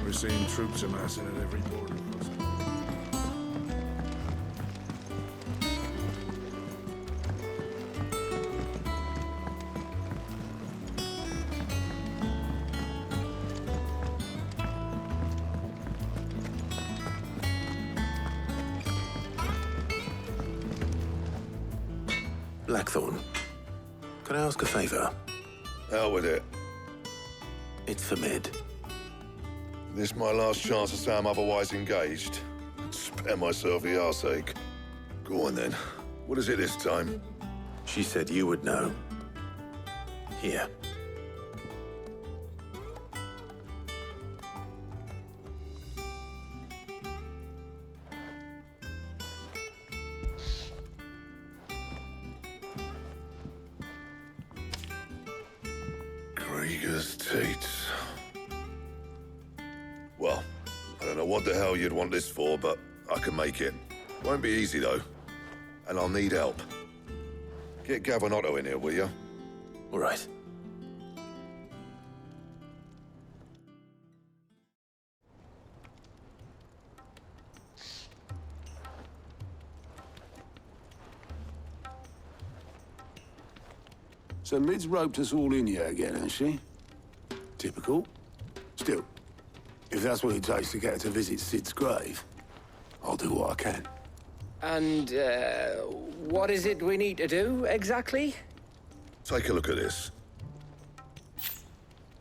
We're seeing troops amassing at every border post. Blackthorn, can I ask a favor? Hell with it. It's for Mid. This my last chance to say I'm otherwise engaged. Spare myself the arseache. Go on then. What is it this time? She said you would know. Here. Krieger's Tates. Well, I don't know what the hell you'd want this for, but I can make it. Won't be easy, though. And I'll need help. Get Gavinotto in here, will you? All right. So Mid's roped us all in here again, has she? Typical. Still, if that's what it takes to get her to visit Sid's grave, I'll do what I can. And, what is it we need to do, exactly? Take a look at this.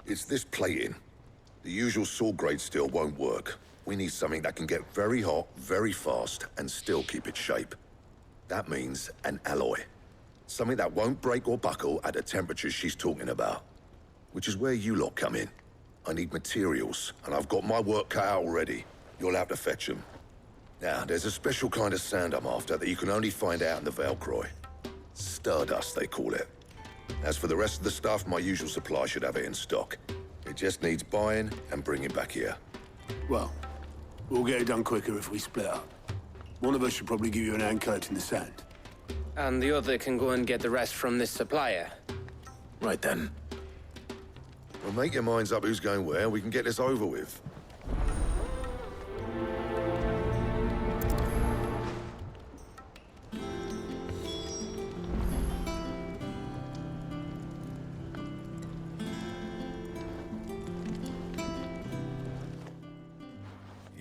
It's this plating. The usual sword grade steel won't work. We need something that can get very hot, very fast, and still keep its shape. That means an alloy. Something that won't break or buckle at the temperatures she's talking about. Which is where you lot come in. I need materials, and I've got my work cut out already. You'll have to fetch them. Now, there's a special kind of sand I'm after that you can only find out in the Valcroy. Stardust, they call it. As for the rest of the stuff, my usual supply should have it in stock. It just needs buying and bringing back here. Well, we'll get it done quicker if we split up. One of us should probably give you an hand coat in the sand. And the other can go and get the rest from this supplier. Right then. Well, make your minds up who's going where, and we can get this over with.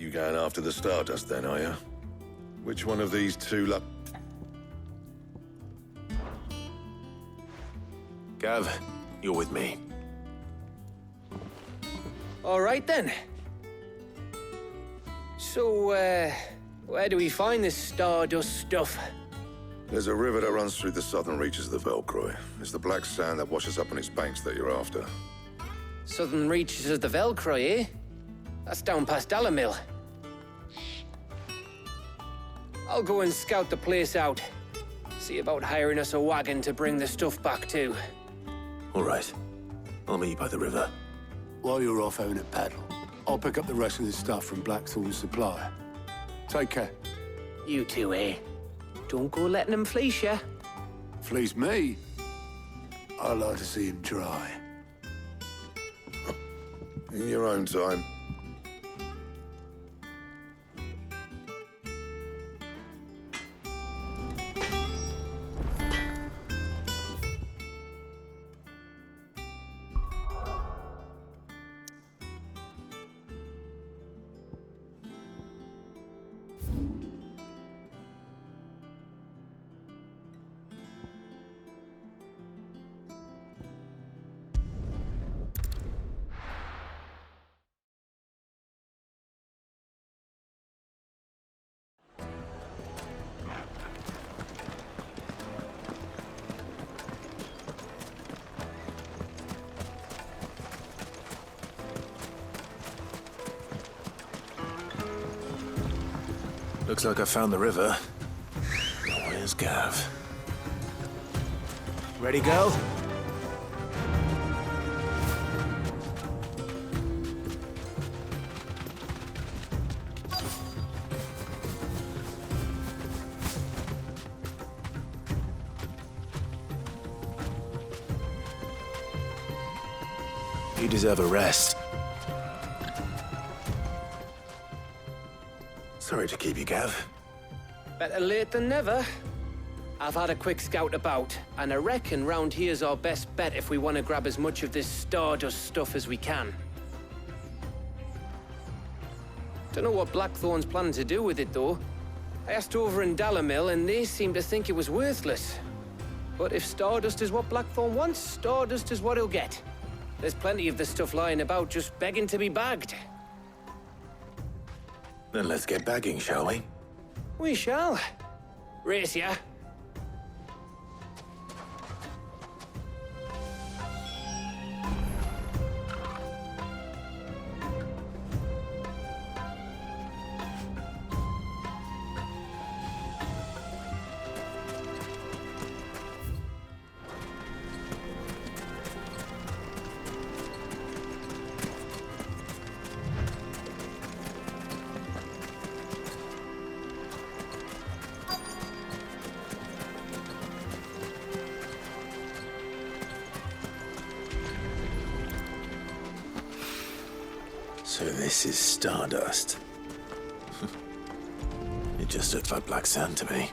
You going after the Stardust then, are you? Which one of these two Gav, you're with me. All right, then. So, where do we find this Stardust stuff? There's a river that runs through the southern reaches of the Velcroy. It's the black sand that washes up on its banks that you're after. Southern reaches of the Velcroy, eh? That's down past Dalamil. I'll go and scout the place out. See about hiring us a wagon to bring the stuff back to. All right. I'll meet you by the river. While you're off having a paddle, I'll pick up the rest of this stuff from Blackthorn's supplier. Take care. You two, eh? Don't go letting him fleece ya. Fleece me? I like to see him try. In your own time. Looks like I found the river. Where's Gav? Ready, go? You deserve a rest. Sorry to keep you, Gav. Better late than never. I've had a quick scout about, and I reckon round here's our best bet if we want to grab as much of this Stardust stuff as we can. Don't know what Blackthorn's planning to do with it, though. I asked over in Dalamil, and they seem to think it was worthless. But if Stardust is what Blackthorn wants, Stardust is what he'll get. There's plenty of the stuff lying about just begging to be bagged. Then let's get bagging, shall we? We shall. Race ya. So this is Stardust. It just looks like black sand to me.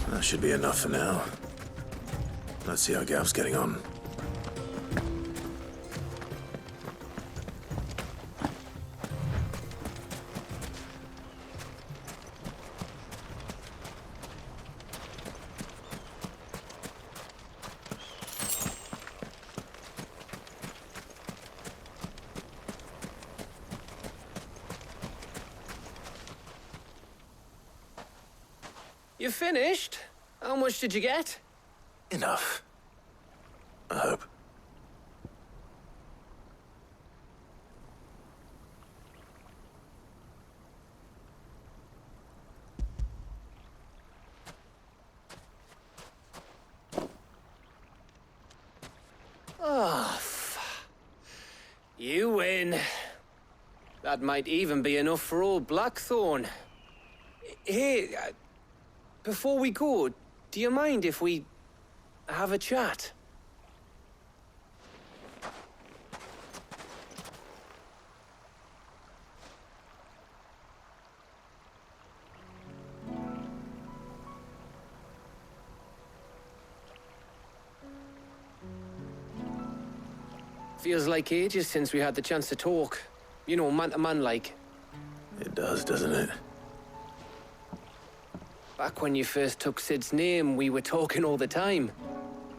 That should be enough for now. Let's see how Gav's getting on. You finished? How much did you get? Enough. I hope. That might even be enough for old Blackthorn. Hey, before we go, do you mind if we have a chat? Feels like ages since we had the chance to talk. You know, man to man like. It does, doesn't it? Back when you first took Sid's name, we were talking all the time.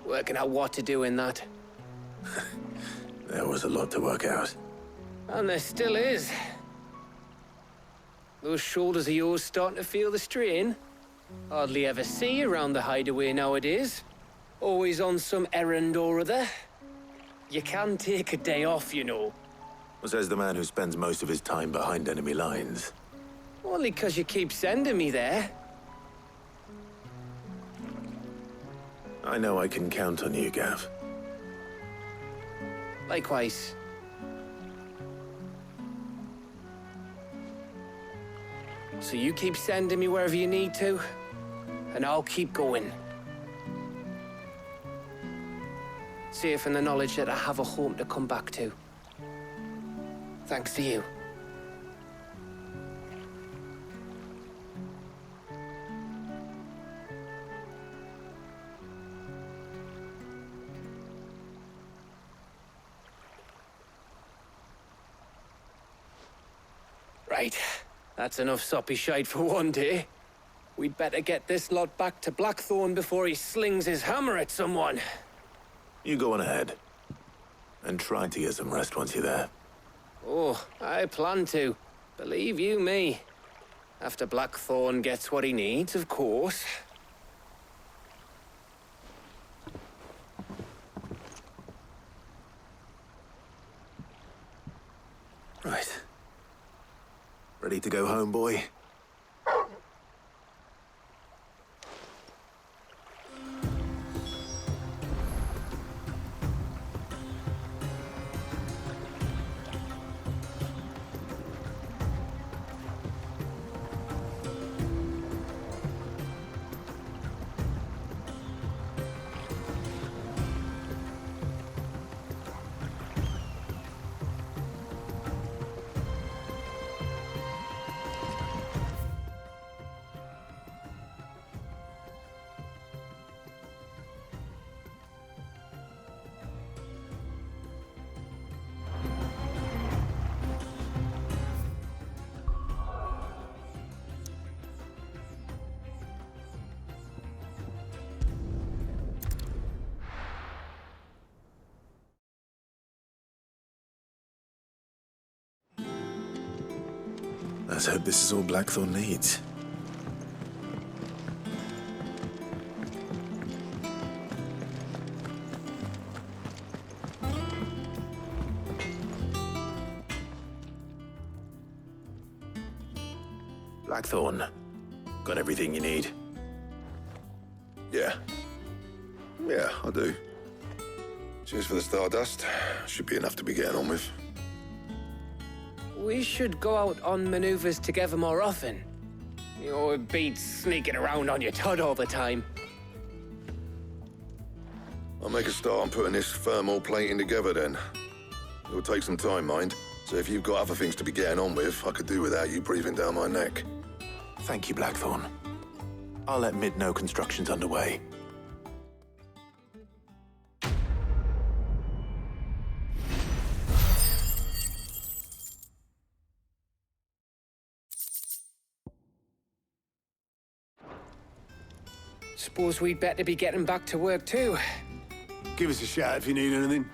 Working out what to do in that. There was a lot to work out. And there still is. Those shoulders of yours starting to feel the strain. Hardly ever see you around the hideaway nowadays. Always on some errand or other. You can take a day off, you know. Says the man who spends most of his time behind enemy lines. Only 'cause you keep sending me there. I know I can count on you, Gav. Likewise. So you keep sending me wherever you need to, and I'll keep going. Safe in the knowledge that I have a home to come back to. Thanks to you. Right. That's enough soppy shite for one day. We'd better get this lot back to Blackthorn before he slings his hammer at someone. You go on ahead. And try to get some rest once you're there. Oh, I plan to. Believe you me. After Blackthorn gets what he needs, of course. Right. Ready to go home, boy? Let's hope this is all Blackthorn needs. Blackthorn, got everything you need? Yeah. Yeah, I do. Cheers for the Stardust. Should be enough to be getting on with. We should go out on maneuvers together more often. You know, it beats sneaking around on your Todd all the time. I'll make a start on putting this thermal plating together then. It'll take some time, mind. So if you've got other things to be getting on with, I could do without you breathing down my neck. Thank you, Blackthorn. I'll let Mid know construction's underway. Suppose we'd better be getting back to work too. Give us a shout if you need anything.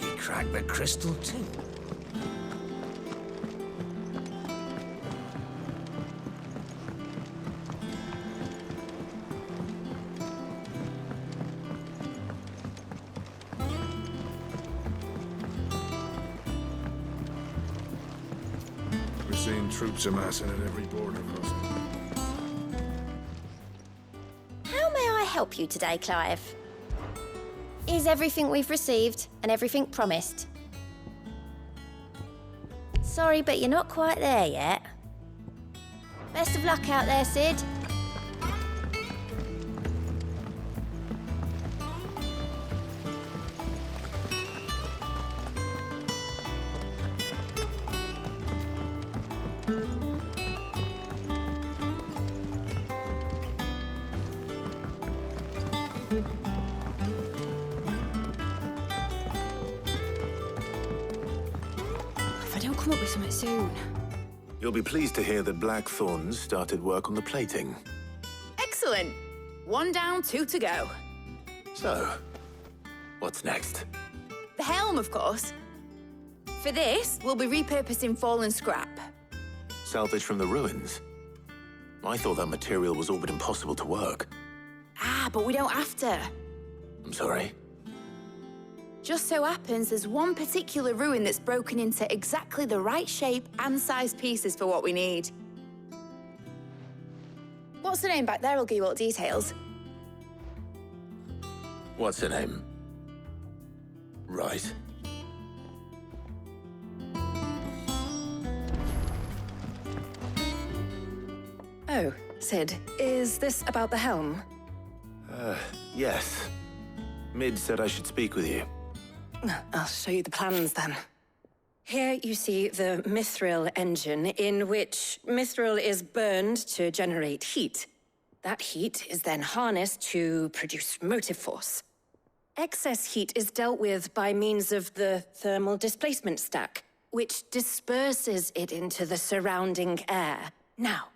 You cracked the crystal too. We're seeing troops amassing at every border crossing. help you today, Clive? Is everything we've received and everything promised? Sorry, but you're not quite there yet. Best of luck out there, Sid. If I don't come up with something soon. You'll be pleased to hear that Blackthorn's started work on the plating. Excellent. 1 down, 2 to go. So, what's next? The helm, of course. For this, we'll be repurposing fallen scrap. Salvage from the ruins? I thought that material was all but impossible to work. Ah, but we don't have to. I'm sorry. Just so happens there's one particular ruin that's broken into exactly the right shape and size pieces for what we need. What's the name back there? I'll give you all the details. What's her name? Right. Oh, Sid, is this about the helm? Yes. Mid said I should speak with you. I'll show you the plans then. Here you see the mithril engine, in which mithril is burned to generate heat. That heat is then harnessed to produce motive force. Excess heat is dealt with by means of the thermal displacement stack, which disperses it into the surrounding air. Now,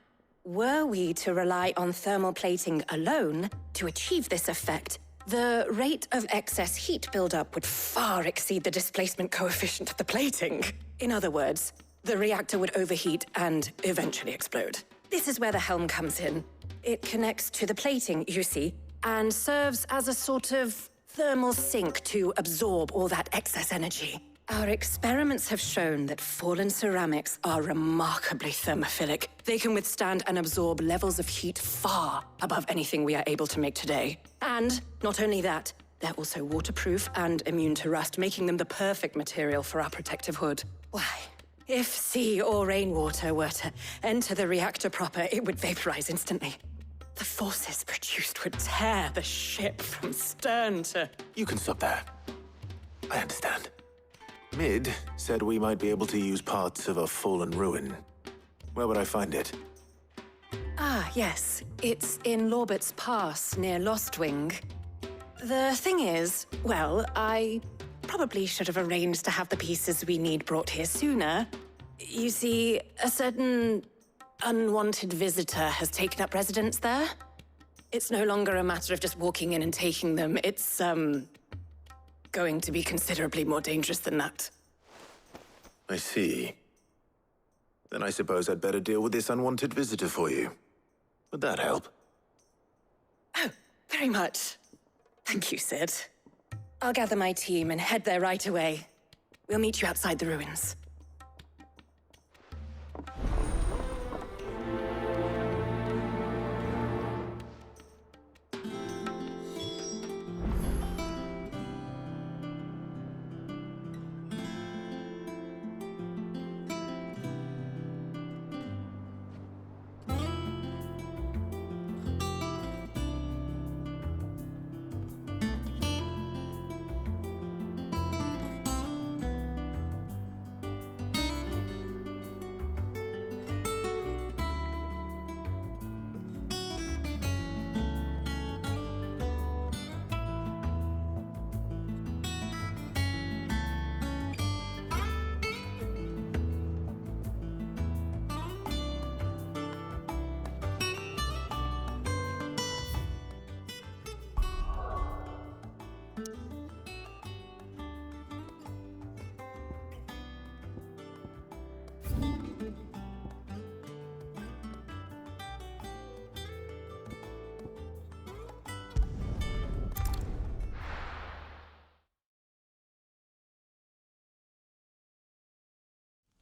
were we to rely on thermal plating alone to achieve this effect, the rate of excess heat buildup would far exceed the displacement coefficient of the plating. In other words, the reactor would overheat and eventually explode. This is where the helm comes in. It connects to the plating, you see, and serves as a sort of thermal sink to absorb all that excess energy. Our experiments have shown that fallen ceramics are remarkably thermophilic. They can withstand and absorb levels of heat far above anything we are able to make today. And not only that, they're also waterproof and immune to rust, making them the perfect material for our protective hood. Why, if sea or rainwater were to enter the reactor proper, it would vaporize instantly. The forces produced would tear the ship from stern to... You can stop there. I understand. Mid said we might be able to use parts of a fallen ruin. Where would I find it? Ah, yes. It's in Lorbert's Pass, near Lostwing. The thing is, well, I probably should have arranged to have the pieces we need brought here sooner. You see, a certain unwanted visitor has taken up residence there. It's no longer a matter of just walking in and taking them. It's, going to be considerably more dangerous than that. I see. Then I suppose I'd better deal with this unwanted visitor for you. Would that help? Oh, very much. Thank you, Sid. I'll gather my team and head there right away. We'll meet you outside the ruins.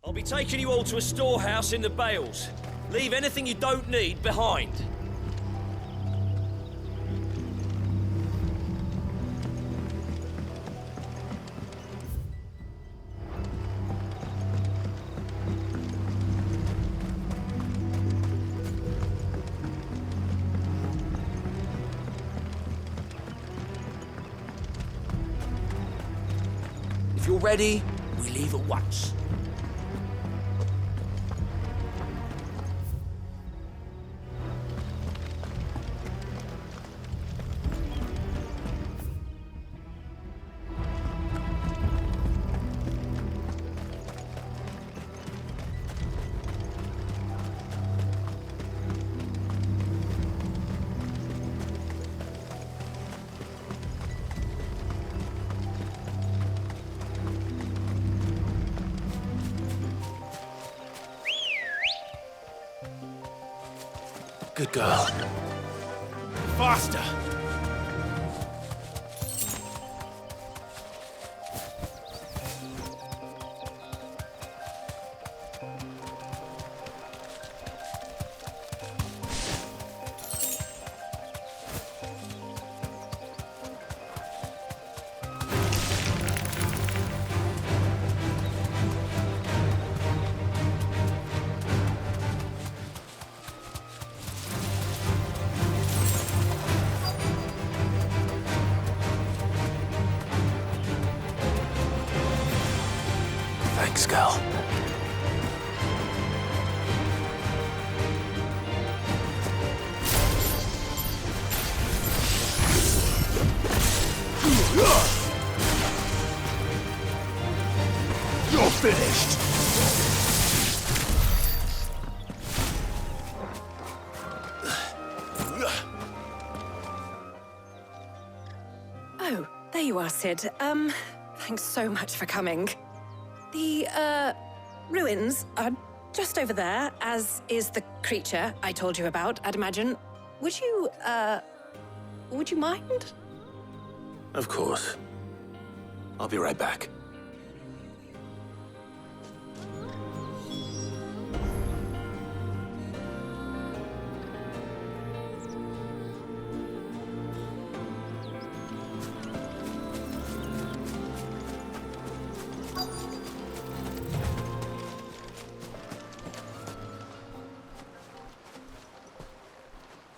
I'll be taking you all to a storehouse in the Bales. Leave anything you don't need behind. If you're ready, we leave at once. Good girl. Faster! Thanks, girl. You're finished! Oh, there you are, Sid. Thanks so much for coming. The, ruins are just over there, as is the creature I told you about, I'd imagine. Would you mind? Of course. I'll be right back.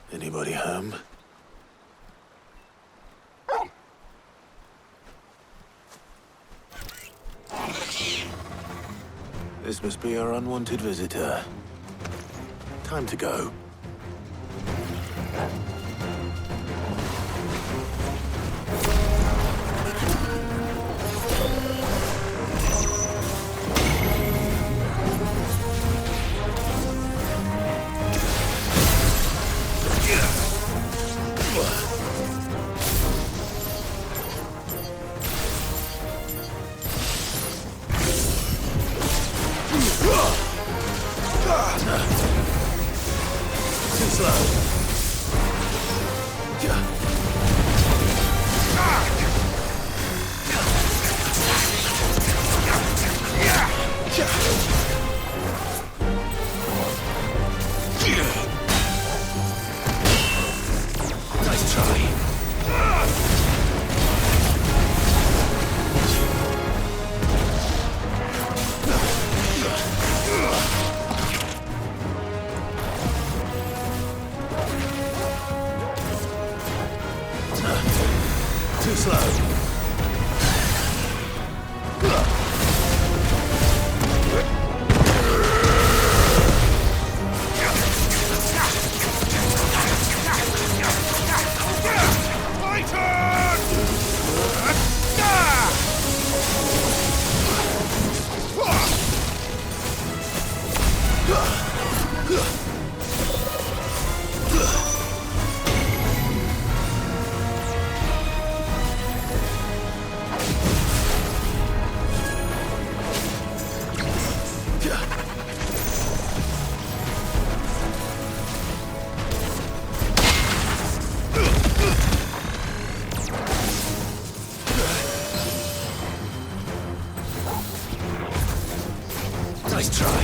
Anybody home? This must be our unwanted visitor. Time to go. Too slow. Nice try. Too slow. Nice try.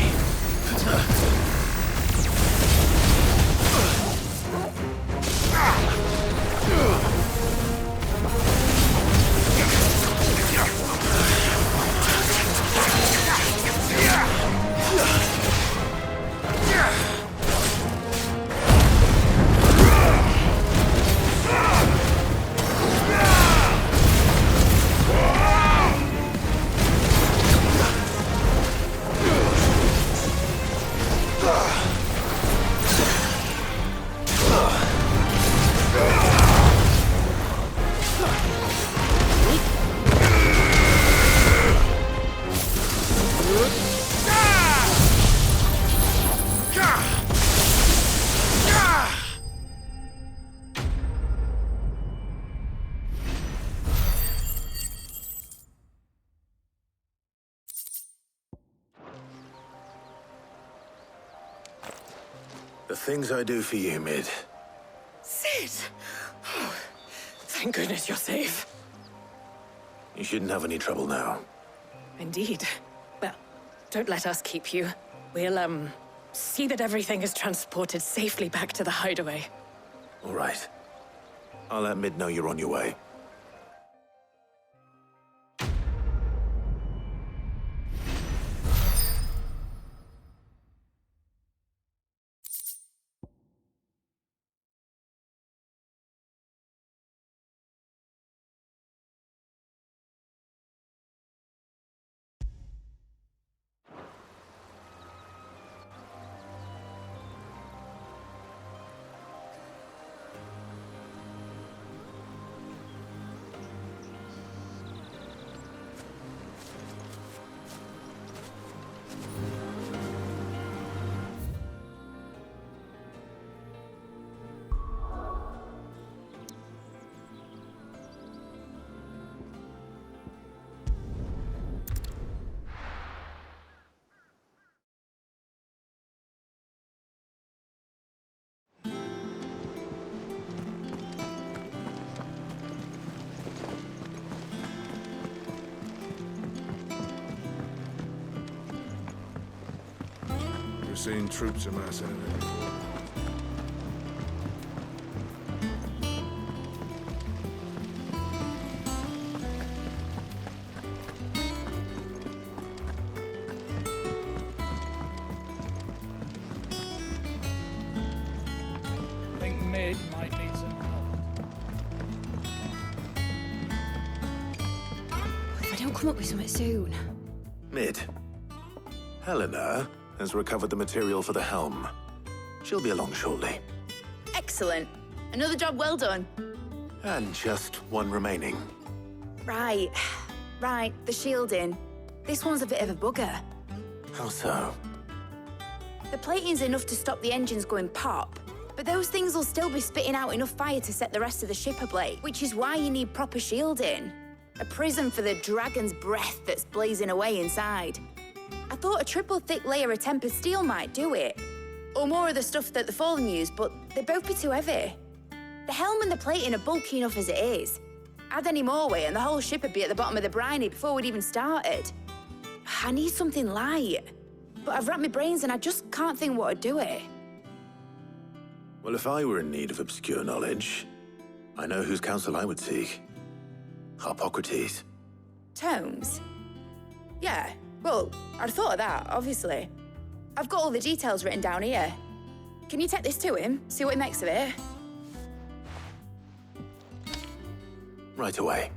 The things I do for you, Mid. Sid! Oh, thank goodness you're safe. You shouldn't have any trouble now. Indeed. Well, don't let us keep you. We'll, see that everything is transported safely back to the hideaway. All right. I'll let Mid know you're on your way. We've seen troops amassing in it before. I think Mid might need some help. If I don't come up with something soon. Mid. Helena has recovered the material for the helm. She'll be along shortly. Excellent. Another job well done. And just one remaining. Right. Right, the shielding. This one's a bit of a bugger. How so? The plating's enough to stop the engines going pop, but those things will still be spitting out enough fire to set the rest of the ship ablaze, which is why you need proper shielding. A prism for the dragon's breath that's blazing away inside. I thought a triple thick layer of tempered steel might do it. Or more of the stuff that the Fallen use, but they'd both be too heavy. The helm and the plating are bulky enough as it is. Add any more weight and the whole ship would be at the bottom of the briny before we'd even started. I need something light. But I've racked my brains and I just can't think what would do it. Well, if I were in need of obscure knowledge, I know whose counsel I would seek. Harpocrates. Tomes? Yeah, well, I'd thought of that, obviously. I've got all the details written down here. Can you take this to him, see what he makes of it? Right away.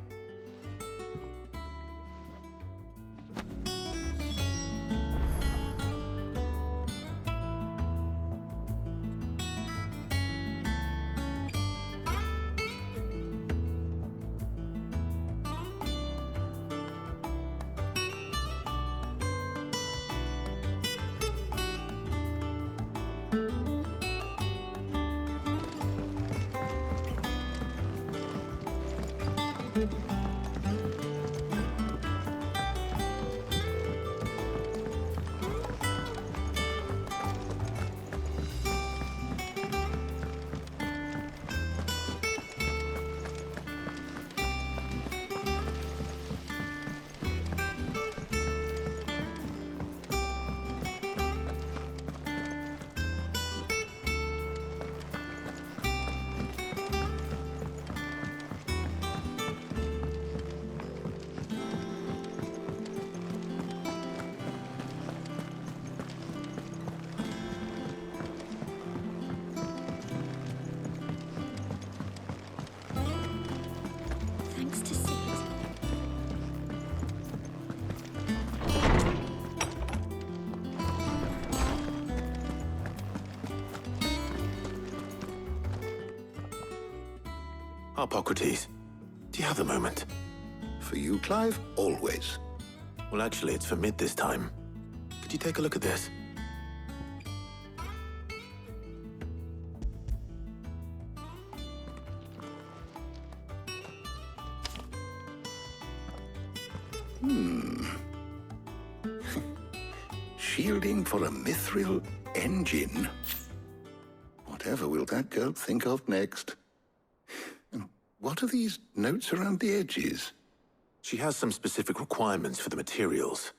Thanks to Sid. Harpocrates, do you have a moment? For you, Clive? Always. Well, actually, it's for Mid this time. Could you take a look at this? Shielding for a mithril engine. Whatever will that girl think of next? And what are these notes around the edges? She has some specific requirements for the materials.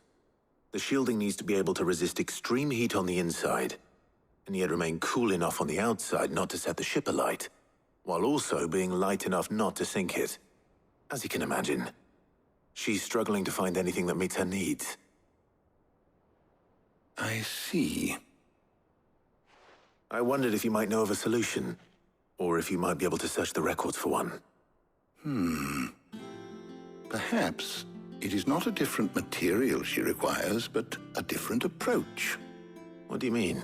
The shielding needs to be able to resist extreme heat on the inside, and yet remain cool enough on the outside not to set the ship alight, while also being light enough not to sink it. As you can imagine, she's struggling to find anything that meets her needs. I see. I wondered if you might know of a solution, or if you might be able to search the records for one. Perhaps it is not a different material she requires, but a different approach. What do you mean?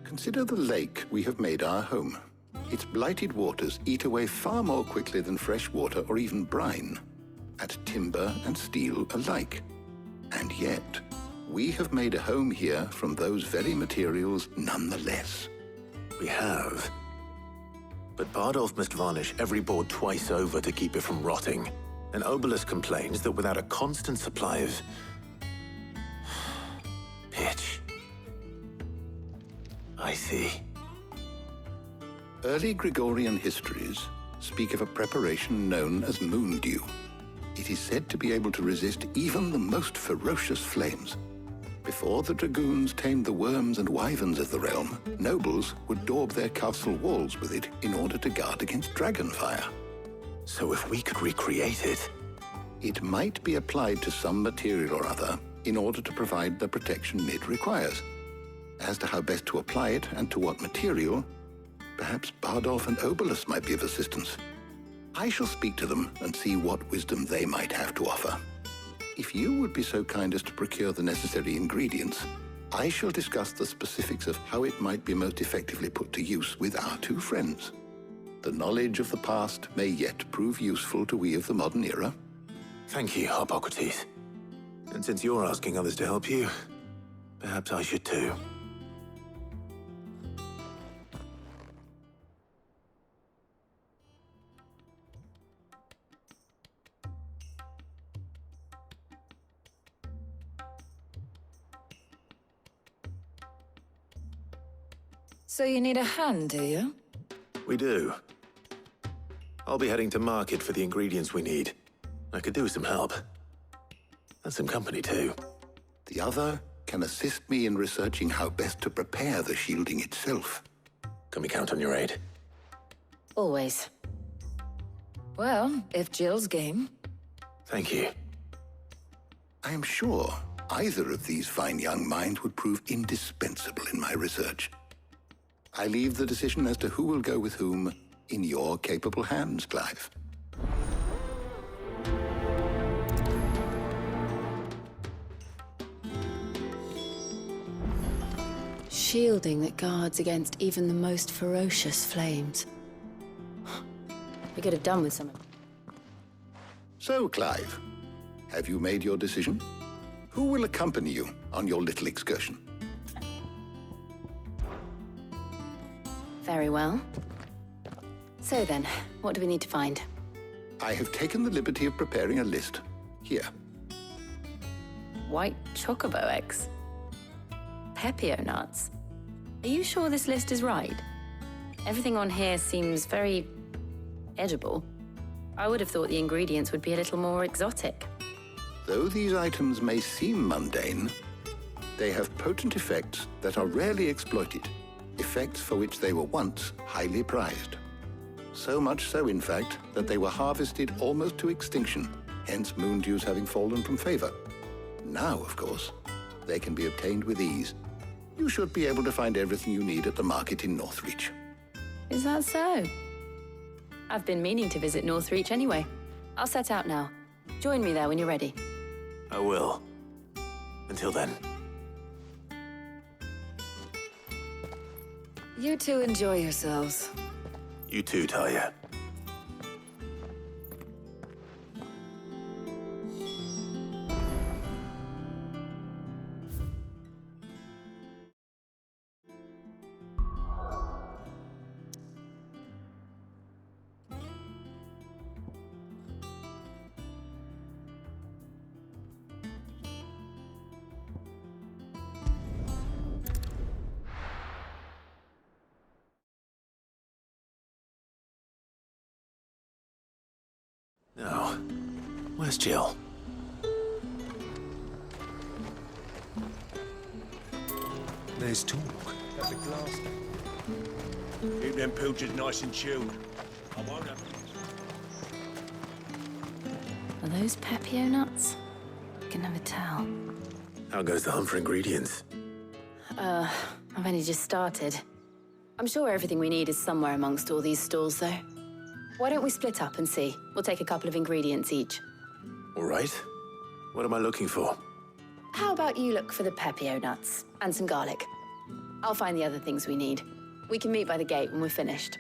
Consider the lake we have made our home. Its blighted waters eat away far more quickly than fresh water or even brine, at timber and steel alike. And yet, we have made a home here from those very materials nonetheless. We have. But Bardolph must varnish every board twice over to keep it from rotting. And Obelus complains that without a constant supply of pitch. I see. Early Gregorian histories speak of a preparation known as moon dew. It is said to be able to resist even the most ferocious flames. Before the dragoons tamed the worms and wyverns of the realm, nobles would daub their castle walls with it in order to guard against dragon fire. So if we could recreate it... It might be applied to some material or other in order to provide the protection Mid requires. As to how best to apply it and to what material, perhaps Bardolph and Obelus might be of assistance. I shall speak to them and see what wisdom they might have to offer. If you would be so kind as to procure the necessary ingredients, I shall discuss the specifics of how it might be most effectively put to use with our two friends. The knowledge of the past may yet prove useful to we of the modern era. Thank you, Hippocrates. And since you're asking others to help you, perhaps I should too. So you need a hand, do you? We do. I'll be heading to market for the ingredients we need. I could do with some help. And some company, too. The other can assist me in researching how best to prepare the shielding itself. Can we count on your aid? Always. Well, if Jill's game. Thank you. I am sure either of these fine young minds would prove indispensable in my research. I leave the decision as to who will go with whom in your capable hands, Clive. Shielding that guards against even the most ferocious flames. We could have done with some of it. So, Clive, have you made your decision? Who will accompany you on your little excursion? Very well. So then, what do we need to find? I have taken the liberty of preparing a list. Here. White chocobo eggs. Pepio nuts. Are you sure this list is right? Everything on here seems very edible. I would have thought the ingredients would be a little more exotic. Though these items may seem mundane, they have potent effects that are rarely exploited, effects for which they were once highly prized. So much so, in fact, that they were harvested almost to extinction, hence moon dews having fallen from favor. Now, of course, they can be obtained with ease. You should be able to find everything you need at the market in Northreach. Is that so? I've been meaning to visit Northreach anyway. I'll set out now. Join me there when you're ready. I will. Until then. You two enjoy yourselves. You too, Talia. Now, where's Jill? There's talk. Got the glass. Keep them pilchers nice and chilled. I won't have... Are those Pepio nuts? I can never tell. How goes the hunt for ingredients? I've only just started. I'm sure everything we need is somewhere amongst all these stalls, though. Why don't we split up and see? We'll take a couple of ingredients each. All right. What am I looking for? How about you look for the Pepio nuts and some garlic? I'll find the other things we need. We can meet by the gate when we're finished.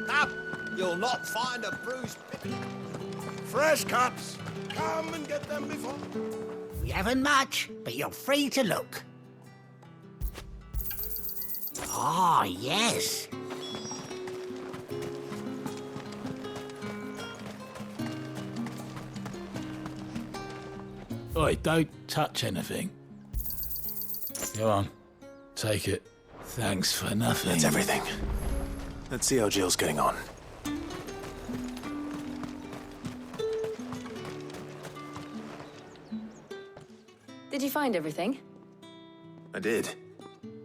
Up! You'll not find a bruised pit. Fresh cuts! Come and get them before... We haven't much, but you're free to look. Ah, yes. Oi, don't touch anything. Go on. Take it. Thanks for nothing. That's everything. Let's see how Jill's getting on. Did you find everything? I did.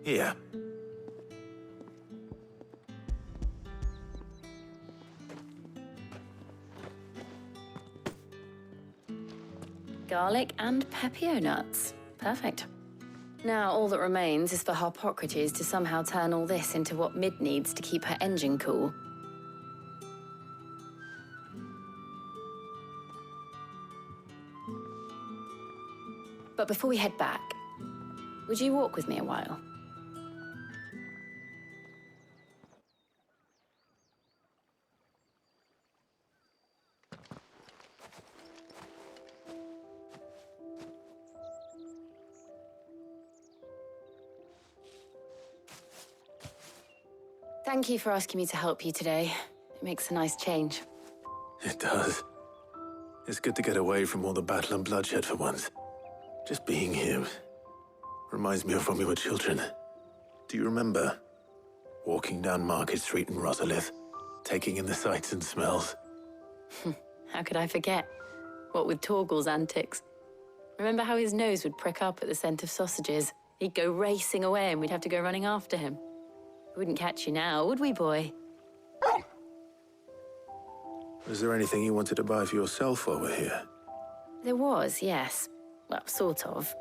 Here. Garlic and Pepio nuts. Perfect. Now, all that remains is for Harpocrates to somehow turn all this into what Mid needs to keep her engine cool. But before we head back, would you walk with me a while? Thank you for asking me to help you today. It makes a nice change. It does. It's good to get away from all the battle and bloodshed for once. Just being here reminds me of when we were children. Do you remember? Walking down Market Street in Rosalith, taking in the sights and smells. How could I forget? What with Torgal's antics. Remember how his nose would prick up at the scent of sausages? He'd go racing away and we'd have to go running after him. We wouldn't catch you now, would we, boy? Was there anything you wanted to buy for yourself while we're here? There was, yes. Well, sort of.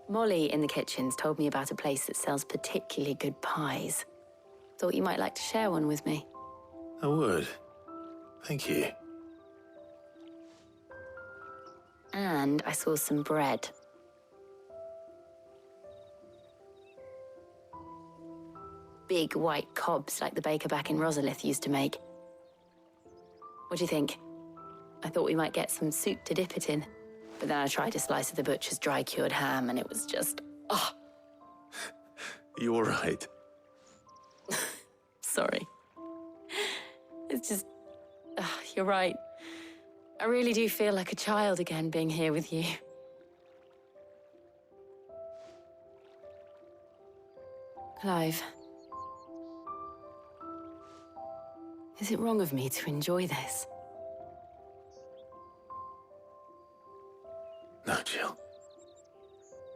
Molly in the kitchens told me about a place that sells particularly good pies. Thought you might like to share one with me. I would. Thank you. And I saw some bread. Big white cobs like the baker back in Rosalith used to make. What do you think? I thought we might get some soup to dip it in. But then I tried a slice of the butcher's dry-cured ham and it was just... oh! You all right? Sorry. It's just... you're right. I really do feel like a child again being here with you. Clive. Is it wrong of me to enjoy this? No, Jill.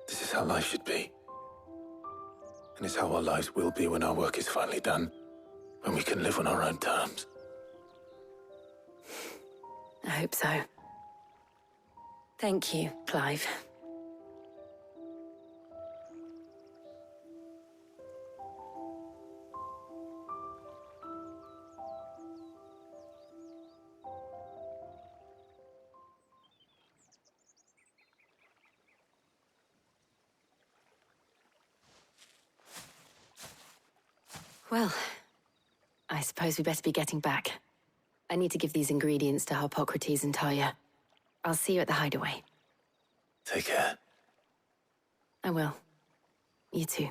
This is how life should be. And it's how our lives will be when our work is finally done. When we can live on our own terms. I hope so. Thank you, Clive. Well, I suppose we better be getting back. I need to give these ingredients to Harpocrates and Talia. I'll see you at the hideaway. Take care. I will. You too.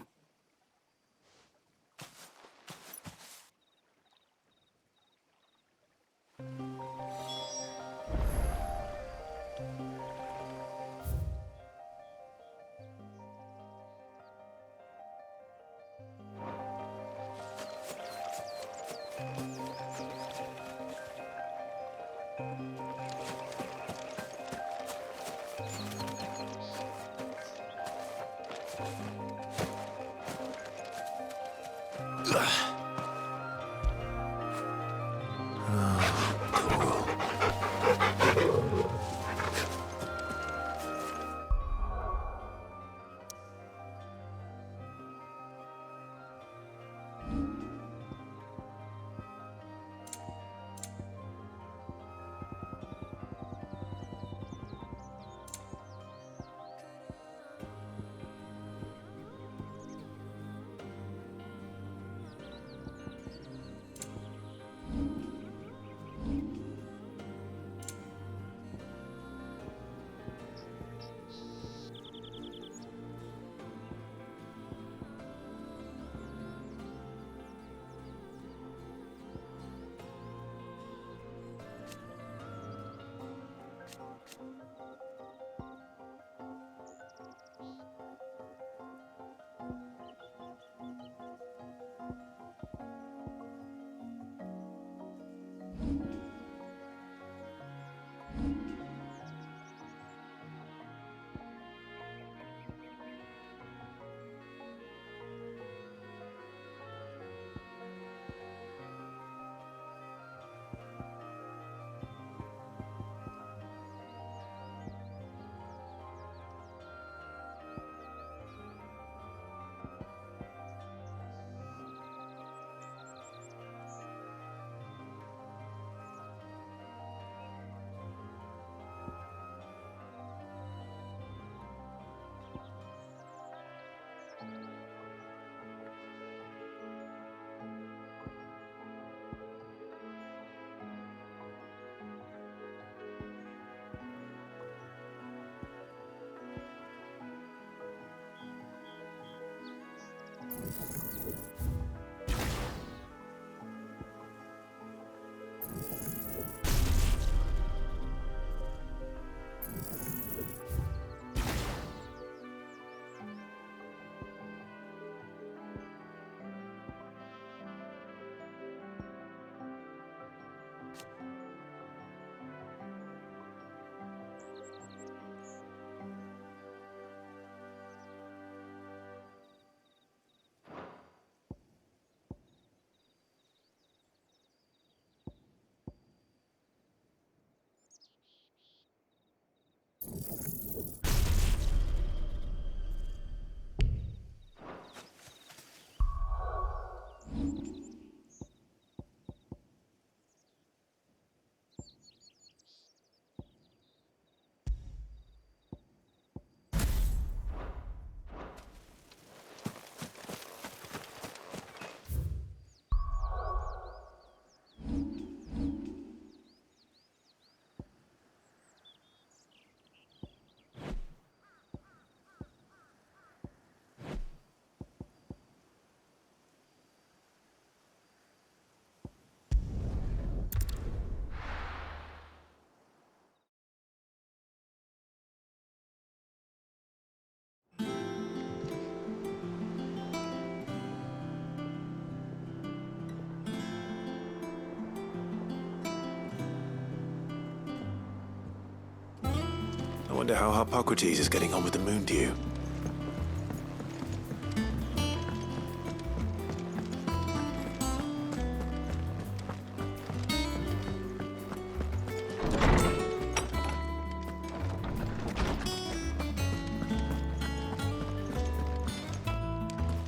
I wonder how Hippocrates is getting on with the moon dew.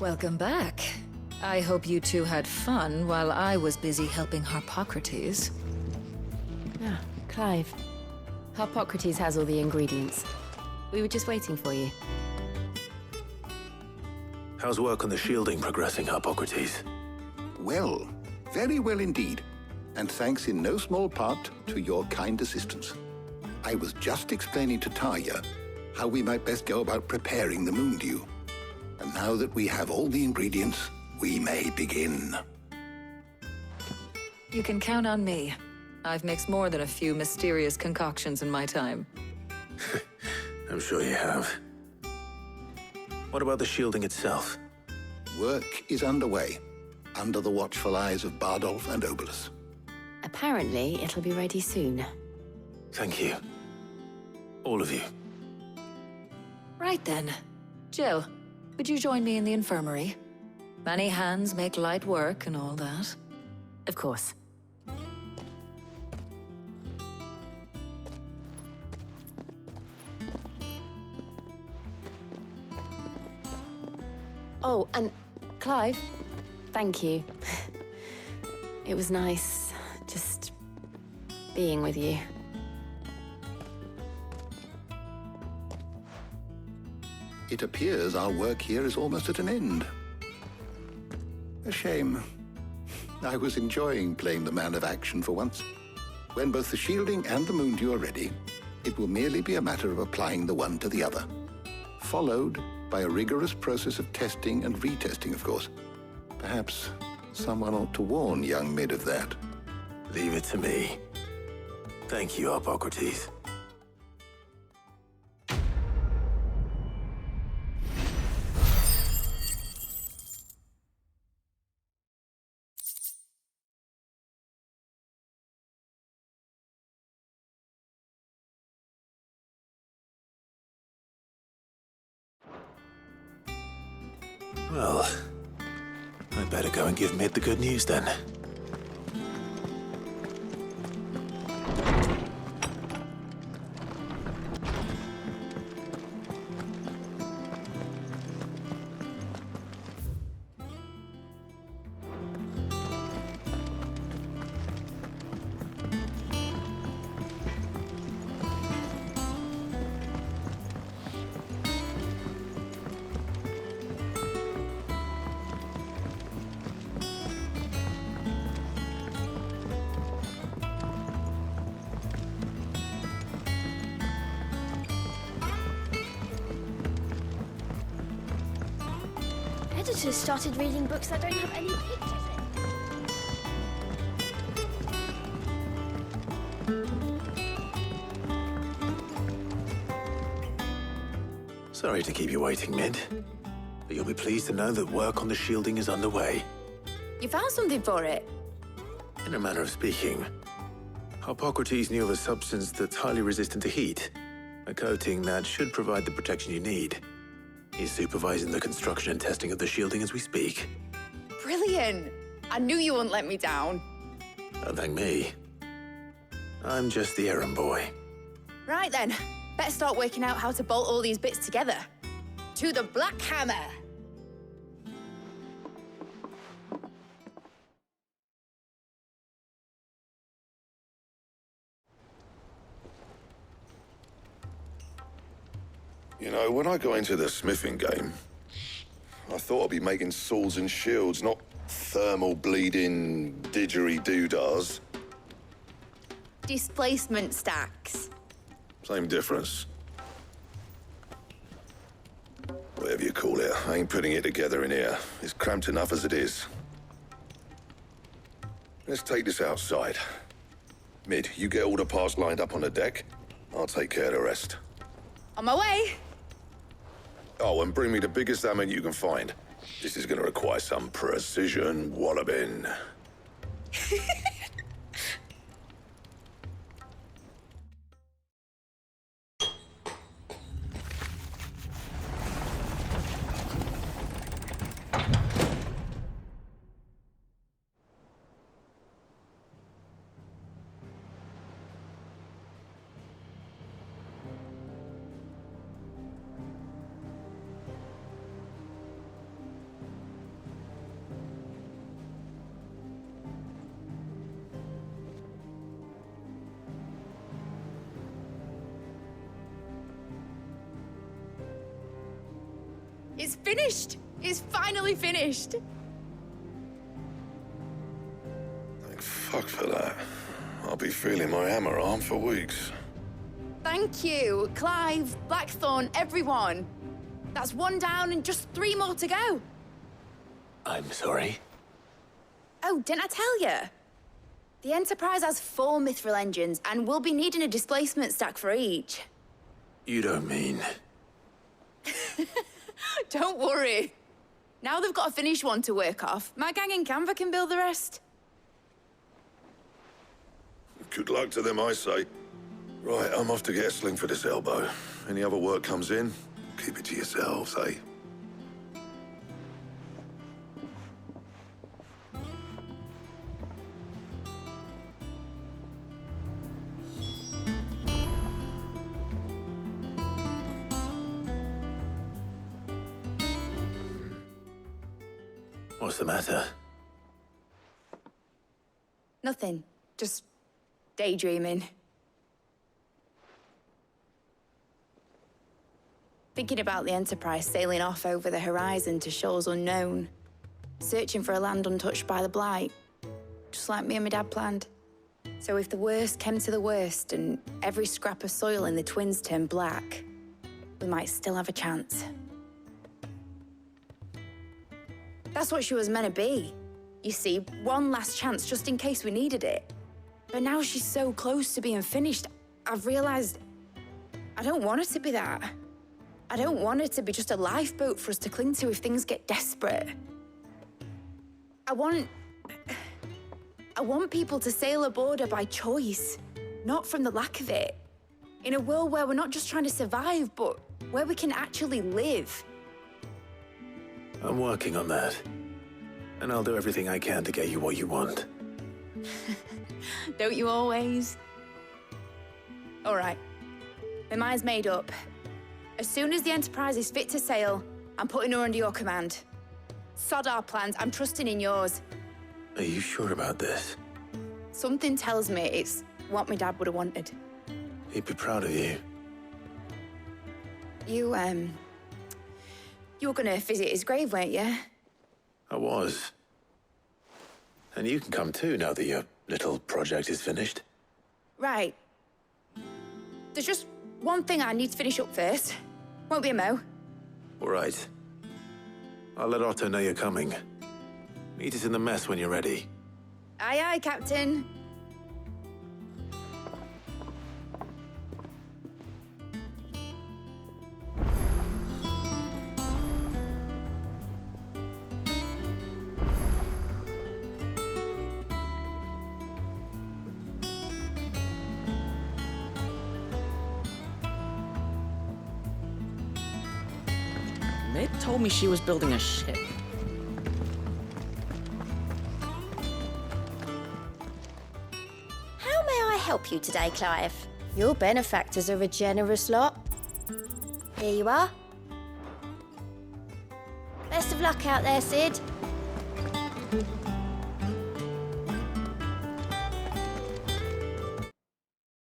Welcome back. I hope you two had fun while I was busy helping Hippocrates. Ah, Clive. Hippocrates has all the ingredients. We were just waiting for you. How's work on the shielding progressing, Hippocrates? Well, very well indeed. And thanks in no small part to your kind assistance. I was just explaining to Tarja how we might best go about preparing the moon dew. And now that we have all the ingredients, we may begin. You can count on me. I've mixed more than a few mysterious concoctions in my time. I'm sure you have. What about the shielding itself? Work is underway. under the watchful eyes of Bardolph and Obolus. Apparently, it'll be ready soon. Thank you. All of you. Right then. Jill, would you join me in the infirmary? Many hands make light work and all that. Of course. Oh, and Clive, thank you. It was nice just being with you. It appears our work here is almost at an end. A shame. I was enjoying playing the man of action for once. When both the shielding and the moondew are ready, it will merely be a matter of applying the one to the other. Followed by a rigorous process of testing and retesting, of course. Perhaps someone ought to warn young Mid of that. Leave it to me. Thank you, Hippocrates. Well, I'd better go and give Mid the good news then. Editors started reading books that don't have any pictures in. Sorry to keep you waiting, Mid. But you'll be pleased to know that work on the shielding is underway. You found something for it? In a manner of speaking, Hippocrates knew of a substance that's highly resistant to heat, a coating that should provide the protection you need. He's supervising the construction and testing of the shielding as we speak. Brilliant! I knew you wouldn't let me down. Don't thank me. I'm just the errand boy. Right then, better start working out how to bolt all these bits together. To the Black Hammer! You know, when I got into the smithing game, I thought I'd be making swords and shields, not thermal bleeding didgeridoo-dahs. Displacement stacks. Same difference. Whatever you call it, I ain't putting it together in here. It's cramped enough as it is. Let's take this outside. Mid, you get all the parts lined up on the deck. I'll take care of the rest. On my way! Oh, and bring me the biggest hammer you can find. This is gonna require some precision walloping. It's finished! It's finally finished! Thank fuck for that. I'll be feeling my hammer arm for weeks. Thank you, Clive, Blackthorn, everyone. That's one down and just 3 more to go. I'm sorry. Oh, didn't I tell you? The Enterprise has 4 mithril engines, and we'll be needing a displacement stack for each. You don't mean... Don't worry. Now they've got a finished one to work off. My gang in Canva can build the rest. Good luck to them, I say. Right, I'm off to get a sling for this elbow. Any other work comes in, keep it to yourselves, eh? What's the matter? Nothing. Just daydreaming. Thinking about the Enterprise sailing off over the horizon to shores unknown. Searching for a land untouched by the Blight. Just like me and my dad planned. So if the worst came to the worst and every scrap of soil in the Twins turned black, we might still have a chance. That's what she was meant to be. You see, one last chance just in case we needed it. But now she's so close to being finished, I've realized I don't want her to be that. I don't want her to be just a lifeboat for us to cling to if things get desperate. I want people to sail aboard her by choice, not from the lack of it. In a world where we're not just trying to survive, but where we can actually live. I'm working on that. And I'll do everything I can to get you what you want. Don't you always? All right. My mind's made up. As soon as the Enterprise is fit to sail, I'm putting her under your command. Sod our plans, I'm trusting in yours. Are you sure about this? Something tells me it's what my dad would have wanted. He'd be proud of you. You were gonna visit his grave, weren't you? I was. And you can come too now that your little project is finished. Right. There's just one thing I need to finish up first. Won't be a mo. All right. I'll let Otto know you're coming. Meet us in the mess when you're ready. Aye, aye, Captain. They told me she was building a ship. How may I help you today, Clive? Your benefactors are a generous lot. Here you are. Best of luck out there, Sid.